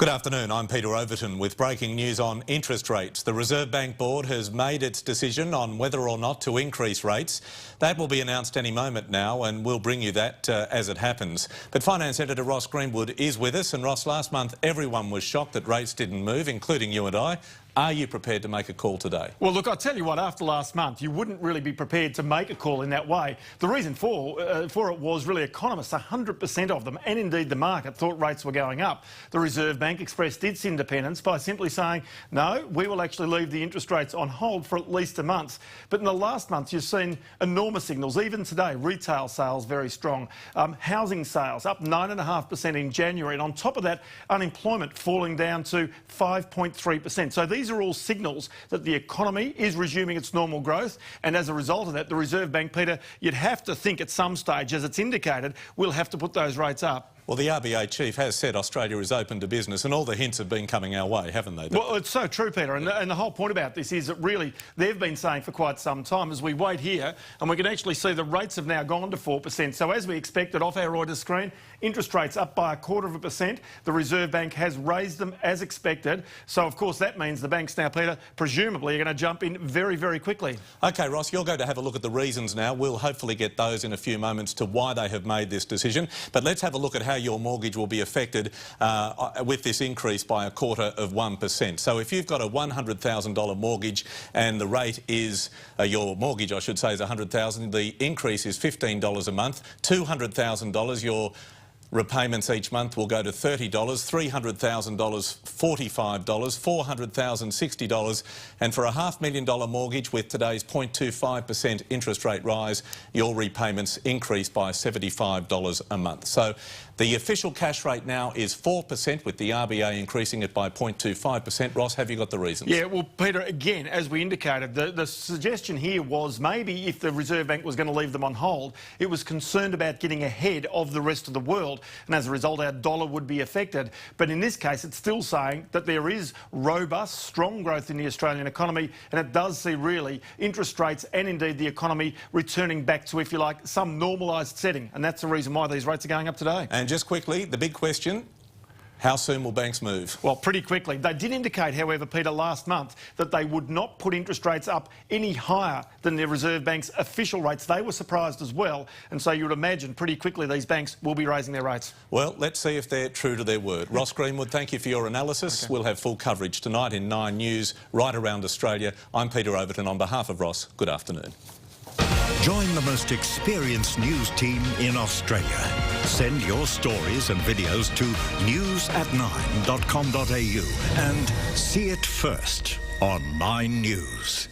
Good afternoon, I'm Peter Overton with breaking news on interest rates. The Reserve Bank Board has made its decision on whether or not to increase rates. That will be announced any moment now, and we'll bring you that as it happens. But Finance Editor Ross Greenwood is with us, and Ross, last month everyone was shocked that rates didn't move, including you and I. Are you prepared to make a call today? Well, look, I'll tell you what, after last month, you wouldn't really be prepared to make a call in that way. The reason for it was really economists, 100% of them, and indeed the market, thought rates were going up. The Reserve Bank expressed its independence by simply saying, no, we will actually leave the interest rates on hold for at least a month. But in the last month, you've seen enormous signals. Even today, retail sales very strong. Housing sales up 9.5% in January. And on top of that, unemployment falling down to 5.3%. So these are all signals that the economy is resuming its normal growth, and as a result of that, the Reserve Bank, Peter, you'd have to think at some stage, as it's indicated, we'll have to put those rates up. Well, the RBA chief has said Australia is open to business, and all the hints have been coming our way, haven't they? Well, it's so true, Peter, and the whole point about this is that really they've been saying for quite some time, as we wait here, and we can actually see the rates have now gone to 4%. So as we expected off our Reuters screen, interest rates up by 0.25%. The Reserve Bank has raised them as expected. So, of course, that means the banks now, Peter, presumably are going to jump in very, very quickly. OK, Ross, you're going to have a look at the reasons now. We'll hopefully get those in a few moments to why they have made this decision. But let's have a look at how your mortgage will be affected with this increase by 0.25%. So if you've got a $100,000 mortgage and the rate is, your mortgage I should say, is $100,000, the increase is $15 a month. $200,000, your repayments each month will go to $30, $300,000 $45, $400,000 $60, and for a $500,000 mortgage with today's 0.25% interest rate rise, your repayments increase by $75 a month. So the official cash rate now is 4%, with the RBA increasing it by 0.25%. Ross, have you got the reasons? Yeah, well, Peter, again, as we indicated, the suggestion here was maybe if the Reserve Bank was going to leave them on hold, it was concerned about getting ahead of the rest of the world, and as a result our dollar would be affected. But in this case it's still saying that there is robust, strong growth in the Australian economy, and it does see really interest rates and indeed the economy returning back to, if you like, some normalised setting, and that's the reason why these rates are going up today. And just quickly, the big question: how soon will banks move? Well, pretty quickly. They did indicate, however, Peter, last month that they would not put interest rates up any higher than the Reserve Bank's official rates. They were surprised as well, and so you would imagine pretty quickly these banks will be raising their rates. Well, let's see if they're true to their word. Ross Greenwood, thank you for your analysis. Okay. We'll have full coverage tonight in 9 News right around Australia. I'm Peter Overton on behalf of Ross. Good afternoon. Join the most experienced news team in Australia. Send your stories and videos to news@9.com.au and see it first on 9 News.